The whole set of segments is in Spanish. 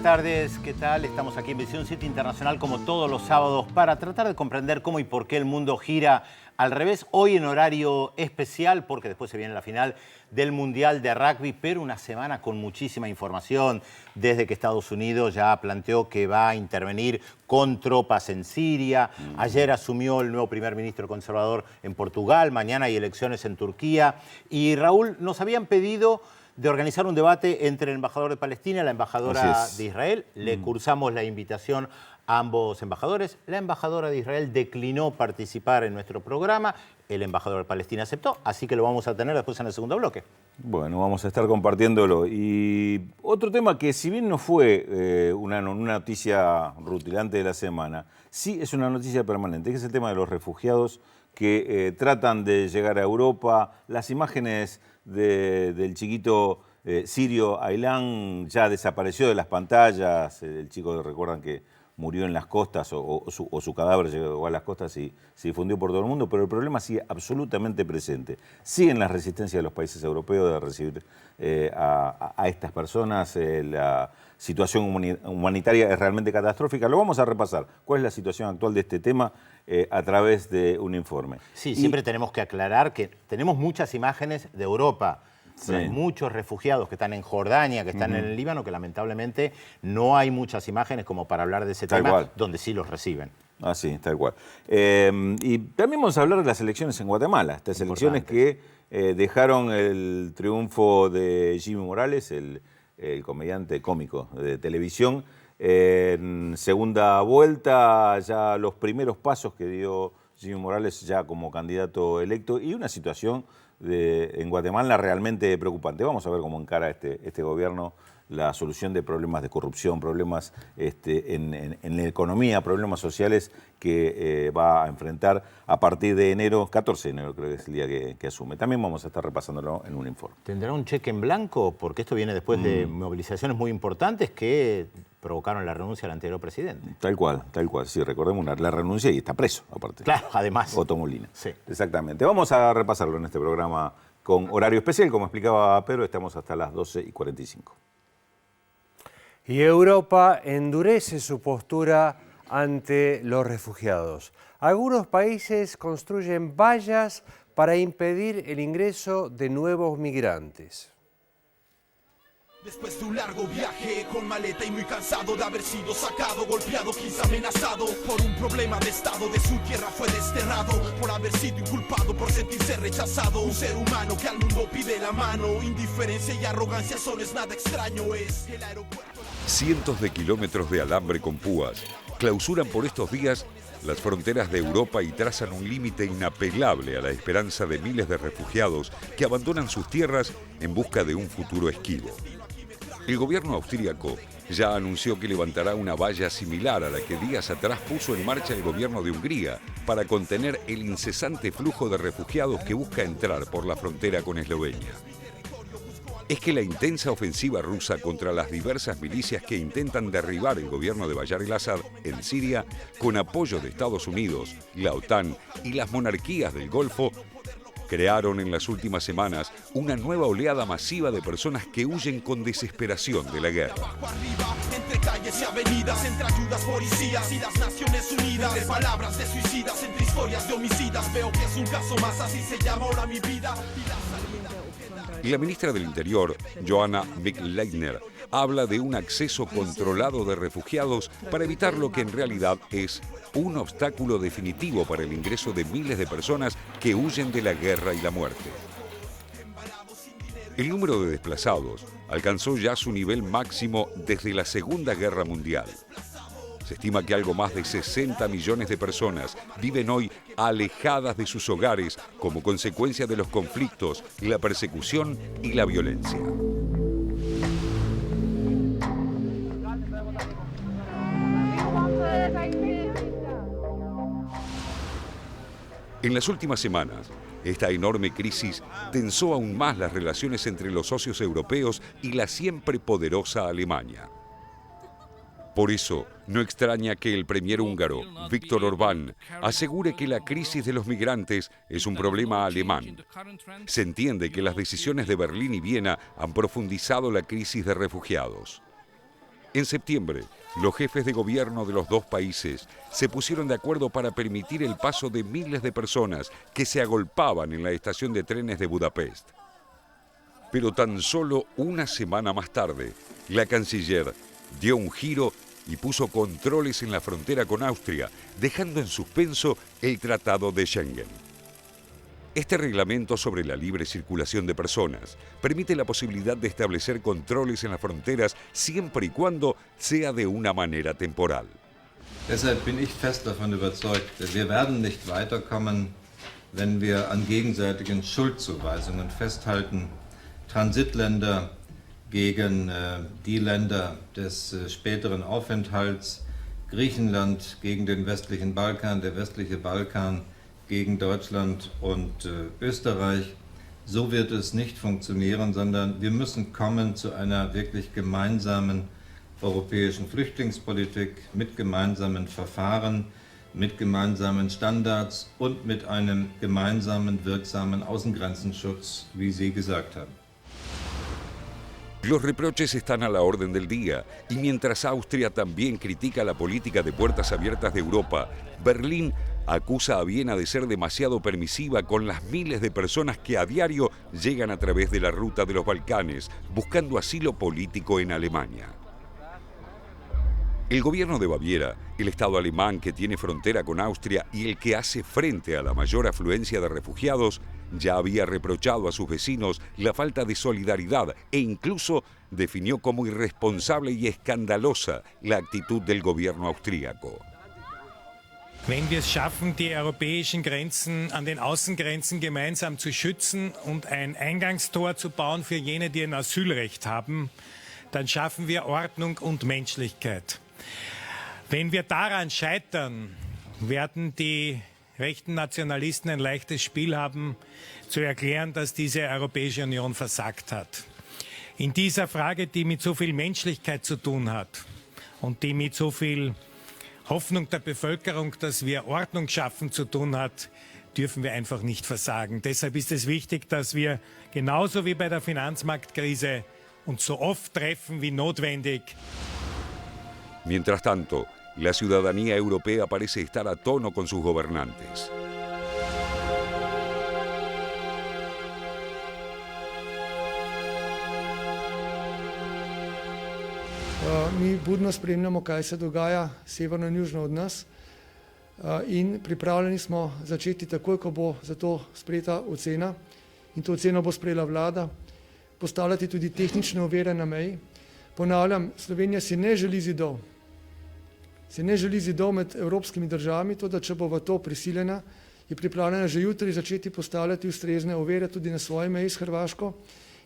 Buenas tardes, ¿qué tal? Estamos aquí en Visión 7 Internacional como todos los sábados para tratar de comprender cómo y por qué el mundo gira al revés. Hoy en horario especial porque después se viene la final del Mundial de Rugby, pero una semana con muchísima información desde que Estados Unidos ya planteó que va a intervenir con tropas en Siria. Ayer asumió el nuevo primer ministro conservador en Portugal, mañana hay elecciones en Turquía. Y Raúl, nos habían pedido de organizar un debate entre el embajador de Palestina y la embajadora de Israel. Le cursamos la invitación a ambos embajadores. La embajadora de Israel declinó participar en nuestro programa. El embajador de Palestina aceptó, así que lo vamos a tener después en el segundo bloque. Bueno, vamos a estar compartiéndolo. Y otro tema que si bien no fue una noticia rutilante de la semana, sí es una noticia permanente, que es el tema de los refugiados que tratan de llegar a Europa. Las imágenes del chiquito sirio Aylan ya desapareció de las pantallas. El chico, recuerdan que murió en las costas o su cadáver llegó a las costas y se difundió por todo el mundo, pero el problema sigue absolutamente presente. Siguen las resistencias de los países europeos de recibir a estas personas. La situación humanitaria es realmente catastrófica. Lo vamos a repasar. ¿Cuál es la situación actual de este tema a través de un informe? Sí, siempre tenemos que aclarar que tenemos muchas imágenes de Europa. Sí. Hay muchos refugiados que están en Jordania, que están en el Líbano, que lamentablemente no hay muchas imágenes como para hablar de ese tema, donde sí los reciben. Ah, sí, tal cual. Y también vamos a hablar de las elecciones en Guatemala, estas elecciones que dejaron el triunfo de Jimmy Morales, el comediante cómico de televisión. En segunda vuelta, ya los primeros pasos que dio Jimmy Morales ya como candidato electo y una situación en Guatemala realmente preocupante. Vamos a ver cómo encara este gobierno la solución de problemas de corrupción, problemas en la economía, problemas sociales que va a enfrentar a partir de enero, 14 de enero creo que es el día que asume. También vamos a estar repasándolo en un informe. ¿Tendrá un cheque en blanco? Porque esto viene después de movilizaciones muy importantes que provocaron la renuncia del anterior presidente. Tal cual, sí, recordemos la renuncia y está preso, aparte. Claro, además. Otto Molina. Sí. Exactamente. Vamos a repasarlo en este programa con horario especial, como explicaba Pedro, estamos hasta las 12:45. Y Europa endurece su postura ante los refugiados. Algunos países construyen vallas para impedir el ingreso de nuevos migrantes. Después de un largo viaje, con maleta y muy cansado de haber sido sacado, golpeado, quizá amenazado por un problema de estado, de su tierra fue desterrado, por haber sido inculpado, por sentirse rechazado. Un ser humano que al mundo pide la mano, indiferencia y arrogancia solo es nada extraño, es el aeropuerto. Cientos de kilómetros de alambre con púas clausuran por estos días las fronteras de Europa y trazan un límite inapelable a la esperanza de miles de refugiados que abandonan sus tierras en busca de un futuro esquivo. El gobierno austríaco ya anunció que levantará una valla similar a la que días atrás puso en marcha el gobierno de Hungría para contener el incesante flujo de refugiados que busca entrar por la frontera con Eslovenia. Es que la intensa ofensiva rusa contra las diversas milicias que intentan derribar el gobierno de Bashar al-Assad en Siria, con apoyo de Estados Unidos, la OTAN y las monarquías del Golfo, crearon en las últimas semanas una nueva oleada masiva de personas que huyen con desesperación de la guerra. Entre calles y avenidas, entre ayudas, policías y las Naciones Unidas, entre palabras de suicidas, entre historias de homicidas, veo que es un caso más, así se llama ahora mi vida. Y la ministra del Interior, Johanna Mikl-Leitner, habla de un acceso controlado de refugiados para evitar lo que en realidad es un obstáculo definitivo para el ingreso de miles de personas que huyen de la guerra y la muerte. El número de desplazados alcanzó ya su nivel máximo desde la Segunda Guerra Mundial. Se estima que algo más de 60 millones de personas viven hoy alejadas de sus hogares como consecuencia de los conflictos, la persecución y la violencia. En las últimas semanas, esta enorme crisis tensó aún más las relaciones entre los socios europeos y la siempre poderosa Alemania. Por eso, no extraña que el premier húngaro, Viktor Orbán, asegure que la crisis de los migrantes es un problema alemán. Se entiende que las decisiones de Berlín y Viena han profundizado la crisis de refugiados. En septiembre, los jefes de gobierno de los dos países se pusieron de acuerdo para permitir el paso de miles de personas que se agolpaban en la estación de trenes de Budapest. Pero tan solo una semana más tarde, la canciller dio un giro y puso controles en la frontera con Austria, dejando en suspenso el Tratado de Schengen. Este reglamento sobre la libre circulación de personas permite la posibilidad de establecer controles en las fronteras siempre y cuando sea de una manera temporal. Deshalb bin ich fest davon überzeugt, wir werden nicht weiterkommen, wenn wir an gegenseitigen Schuldzuweisungen festhalten. Transitländer gegen die Länder des späteren Aufenthalts, Griechenland gegen den westlichen Balkan, der westliche Balkan gegen Deutschland und Österreich. So wird es nicht funktionieren, sondern wir müssen kommen zu einer wirklich gemeinsamen europäischen Flüchtlingspolitik mit gemeinsamen Verfahren, mit gemeinsamen Standards und mit einem gemeinsamen wirksamen Außengrenzenschutz, wie Sie gesagt haben. Los reproches están a la orden del día y mientras Austria también critica la política de puertas abiertas de Europa, Berlín acusa a Viena de ser demasiado permisiva con las miles de personas que a diario llegan a través de la ruta de los Balcanes buscando asilo político en Alemania. El gobierno de Baviera, el Estado alemán que tiene frontera con Austria y el que hace frente a la mayor afluencia de refugiados, ya había reprochado a sus vecinos la falta de solidaridad e incluso definió como irresponsable y escandalosa la actitud del gobierno austríaco. Wenn wir es schaffen, die europäischen Grenzen an den Außengrenzen gemeinsam zu schützen und ein Eingangstor zu bauen für jene, die ein Asylrecht haben, dann schaffen wir Ordnung und Menschlichkeit. Wenn wir daran scheitern, werden die rechten Nationalisten ein leichtes Spiel haben, zu erklären, dass diese Europäische Union versagt hat. In dieser Frage, die mit so viel Menschlichkeit zu tun hat und die mit so viel Hoffnung der Bevölkerung, dass wir Ordnung schaffen, zu tun hat, dürfen wir einfach nicht versagen. Deshalb ist es wichtig, dass wir genauso wie bei der Finanzmarktkrise uns so oft treffen wie notwendig. Mientras tanto, la ciudadanía europea parece estar a tono con sus gobernantes. Mi budno spremljamo, kaj se dogaja severno in južno od nas in pripravljeni smo začeti takoj, ko bo za to sprejeta ocena in to oceno bo sprejela vlada, postavljati tudi tehnične ovire na meji. Ponavljam, Slovenija si ne želi zidov. Se ne želi zidov med evropskimi državami, to da če bo v to prisiljena, je pripravljena že jutri začeti postavljati ustrezne ovire tudi na svoji meji s Hrvaško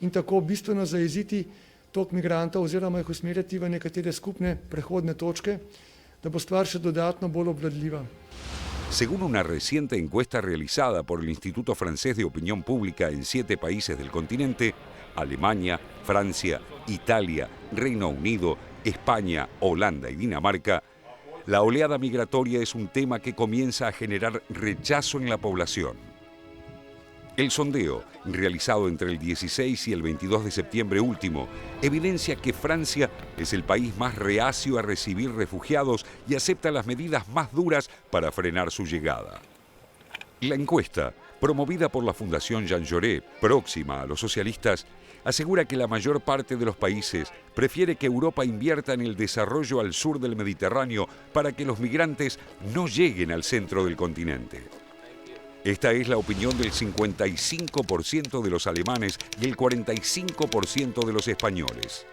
in tako bistveno zajeziti tok migrantov oziroma jih usmerjati v nekatere skupne prehodne točke, da bo stvar še dodatno bolj obvladljiva. Según una reciente encuesta realizada por el Instituto Francés de Opinión Pública en 7 países del continente, Alemania, Francia, Italia, Reino Unido, España, Holanda y Dinamarca, la oleada migratoria es un tema que comienza a generar rechazo en la población. El sondeo, realizado entre el 16 y el 22 de septiembre último, evidencia que Francia es el país más reacio a recibir refugiados y acepta las medidas más duras para frenar su llegada. La encuesta, promovida por la Fundación Jean Jaurès, próxima a los socialistas, asegura que la mayor parte de los países prefiere que Europa invierta en el desarrollo al sur del Mediterráneo para que los migrantes no lleguen al centro del continente. Esta es la opinión del 55% de los alemanes y el 45% de los españoles.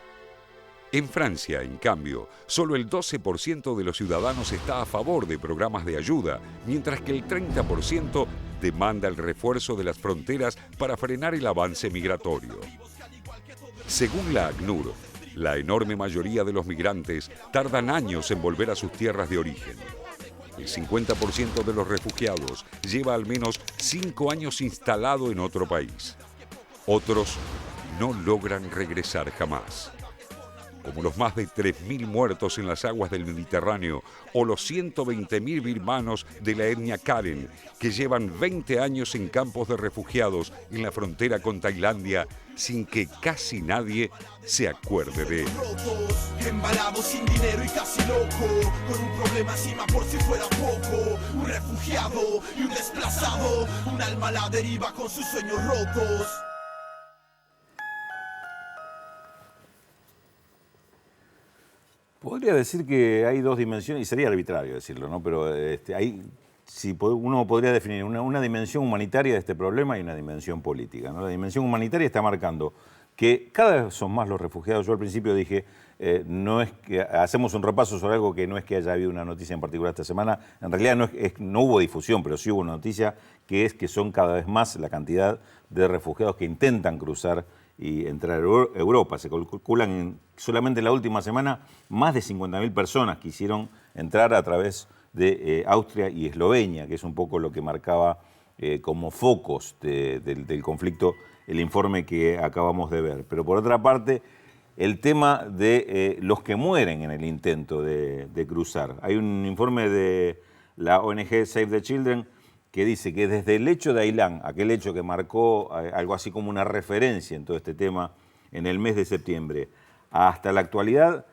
En Francia, en cambio, solo el 12% de los ciudadanos está a favor de programas de ayuda, mientras que el 30% demanda el refuerzo de las fronteras para frenar el avance migratorio. Según la ACNUR, la enorme mayoría de los migrantes tardan años en volver a sus tierras de origen. El 50% de los refugiados lleva al menos 5 años instalado en otro país. Otros no logran regresar jamás. como los más de 3.000 muertos en las aguas del Mediterráneo o los 120.000 birmanos de la etnia Karen, que llevan 20 años en campos de refugiados en la frontera con Tailandia sin que casi nadie se acuerde de él. Embalado sin dinero y casi loco, con un problema encima por si fuera poco, un refugiado y un desplazado, un alma a la deriva con sus sueños rotos. Podría decir que hay dos dimensiones, y sería arbitrario decirlo, ¿no? Pero uno podría definir una dimensión humanitaria de este problema y una dimensión política, ¿no? La dimensión humanitaria está marcando que cada vez son más los refugiados. Yo al principio dije, no es que hacemos un repaso sobre algo que no es que haya habido una noticia en particular esta semana, en realidad no hubo difusión, pero sí hubo una noticia que es que son cada vez más la cantidad de refugiados que intentan cruzar y entrar a Europa. Se calculan solamente en la última semana más de 50.000 personas quisieron entrar a través de Austria y Eslovenia, que es un poco lo que marcaba como focos del conflicto el informe que acabamos de ver. Pero por otra parte, el tema de los que mueren en el intento de cruzar. Hay un informe de la ONG Save the Children que dice que desde el hecho de Ailán, aquel hecho que marcó algo así como una referencia en todo este tema en el mes de septiembre, hasta la actualidad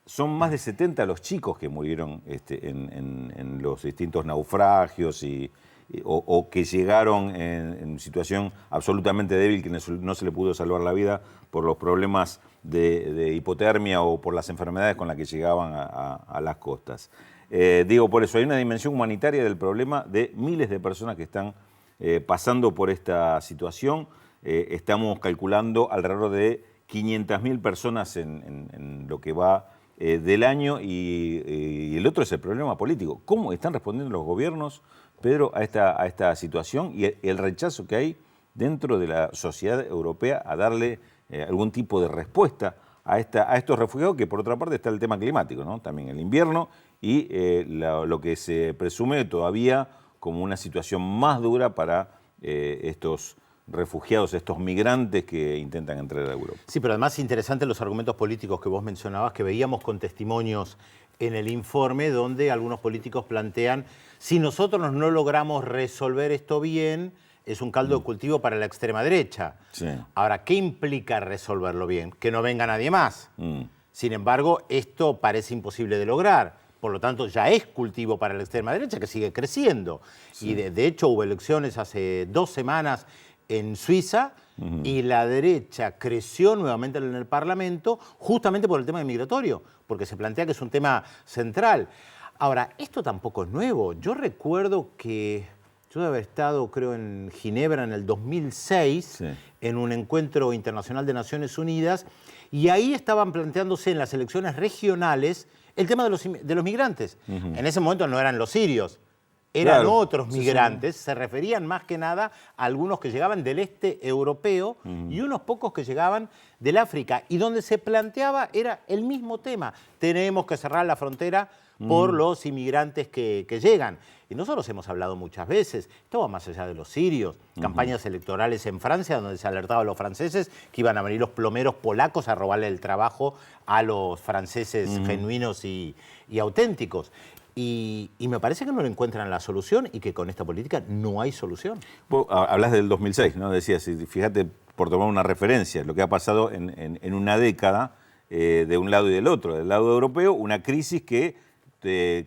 son más de 70 los chicos que murieron en los distintos naufragios o que llegaron en situación absolutamente débil, que no se le pudo salvar la vida por los problemas de hipotermia o por las enfermedades con las que llegaban a las costas. Digo, por eso hay una dimensión humanitaria del problema de miles de personas que están pasando por esta situación. Estamos calculando alrededor de 500.000 personas en lo que va del año y el otro es el problema político. ¿Cómo están respondiendo los gobiernos, Pedro, a esta situación y el rechazo que hay dentro de la sociedad europea a darle algún tipo de respuesta a estos refugiados, que por otra parte está el tema climático, ¿no? También el invierno y lo que se presume todavía como una situación más dura para estos refugiados, estos migrantes que intentan entrar a Europa. Sí, pero además interesantes los argumentos políticos que vos mencionabas, que veíamos con testimonios en el informe, donde algunos políticos plantean, si nosotros no logramos resolver esto bien, es un caldo de cultivo para la extrema derecha. Sí. Ahora, ¿qué implica resolverlo bien? Que no venga nadie más. Sin embargo, esto parece imposible de lograr. Por lo tanto, ya es cultivo para la extrema derecha, que sigue creciendo. Sí. Y de hecho hubo elecciones hace 2 semanas en Suiza y la derecha creció nuevamente en el Parlamento justamente por el tema migratorio, porque se plantea que es un tema central. Ahora, esto tampoco es nuevo. Yo recuerdo que yo debo haber estado, creo, en Ginebra en el 2006, sí, en un encuentro internacional de Naciones Unidas, y ahí estaban planteándose en las elecciones regionales el tema de los migrantes. En ese momento no eran los sirios, eran claro, otros migrantes, se referían más que nada a algunos que llegaban del este europeo y unos pocos que llegaban del África, y donde se planteaba era el mismo tema: tenemos que cerrar la frontera por los inmigrantes que llegan. Y nosotros hemos hablado muchas veces, esto va más allá de los sirios, campañas electorales en Francia donde se alertaba a los franceses que iban a venir los plomeros polacos a robarle el trabajo a los franceses genuinos y auténticos. Y me parece que no le encuentran la solución y que con esta política no hay solución. Vos hablas del 2006, ¿no? Decías, fíjate, por tomar una referencia, lo que ha pasado en una década de un lado y del otro. Del lado europeo, una crisis que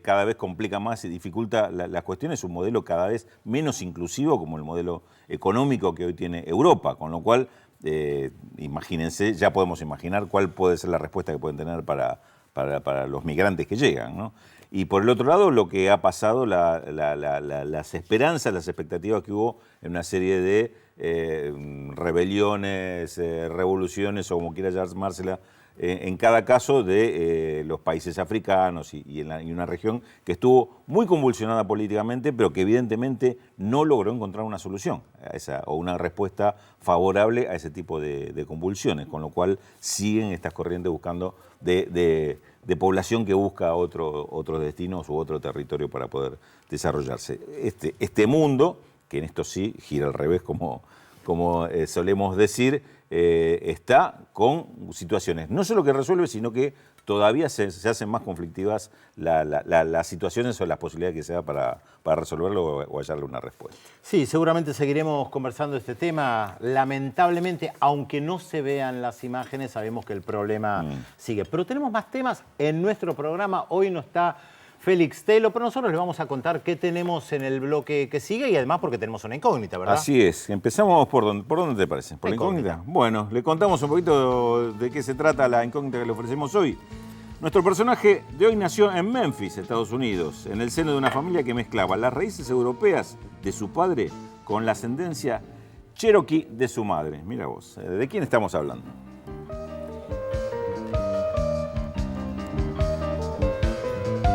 cada vez complica más y dificulta las cuestiones, un modelo cada vez menos inclusivo como el modelo económico que hoy tiene Europa, con lo cual, imagínense, ya podemos imaginar cuál puede ser la respuesta que pueden tener para los migrantes que llegan, ¿no? Y por el otro lado, lo que ha pasado, las esperanzas, las expectativas que hubo en una serie de rebeliones, revoluciones, o como quiera llamársela, en cada caso de los países africanos y una región que estuvo muy convulsionada políticamente, pero que evidentemente no logró encontrar una solución o una respuesta favorable a ese tipo de convulsiones, con lo cual siguen estas corrientes buscando de población que busca otros destinos u otro territorio para poder desarrollarse. Este mundo, que en esto sí gira al revés, como como solemos decir, está con situaciones no solo que resuelve, sino que todavía se hacen más conflictivas las situaciones o las posibilidades que se da para resolverlo o hallarle una respuesta. Sí, seguramente seguiremos conversando de este tema. Lamentablemente, aunque no se vean las imágenes, sabemos que el problema sigue. Pero tenemos más temas en nuestro programa. Hoy no está Félix Telo, pero nosotros les vamos a contar qué tenemos en el bloque que sigue y además porque tenemos una incógnita, ¿verdad? Así es. Empezamos por dónde te parece. ¿Por la incógnita? Bueno, le contamos un poquito de qué se trata la incógnita que le ofrecemos hoy. Nuestro personaje de hoy nació en Memphis, Estados Unidos, en el seno de una familia que mezclaba las raíces europeas de su padre con la ascendencia cherokee de su madre. Mira vos, ¿de quién estamos hablando?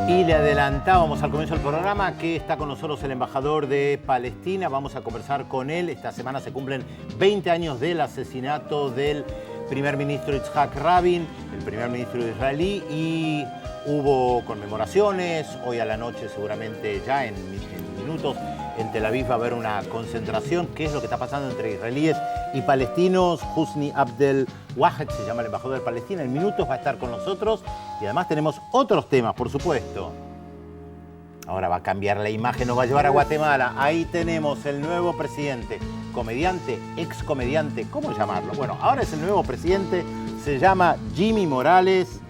Y le adelantábamos al comienzo del programa que está con nosotros el embajador de Palestina. Vamos a conversar con él. Esta semana se cumplen 20 años del asesinato del primer ministro Yitzhak Rabin, el primer ministro israelí, y hubo conmemoraciones. Hoy a la noche, seguramente ya en minutos, en Tel Aviv va a haber una concentración. ¿Qué es lo que está pasando entre israelíes y palestinos? Husni Abdel Wahed se llama el embajador de Palestina. En minutos va a estar con nosotros y además tenemos otros temas, por supuesto. Ahora va a cambiar la imagen, nos va a llevar a Guatemala. Ahí tenemos el nuevo presidente, comediante, ex comediante, ¿cómo llamarlo? Bueno, ahora es el nuevo presidente, se llama Jimmy Morales,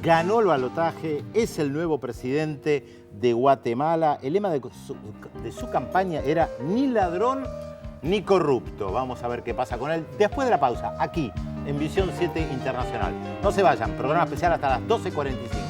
ganó el balotaje, es el nuevo presidente de Guatemala. El lema de su campaña era ni ladrón ni corrupto. Vamos a ver qué pasa con él después de la pausa, aquí en Visión 7 Internacional. No se vayan, programa especial hasta las 12:45.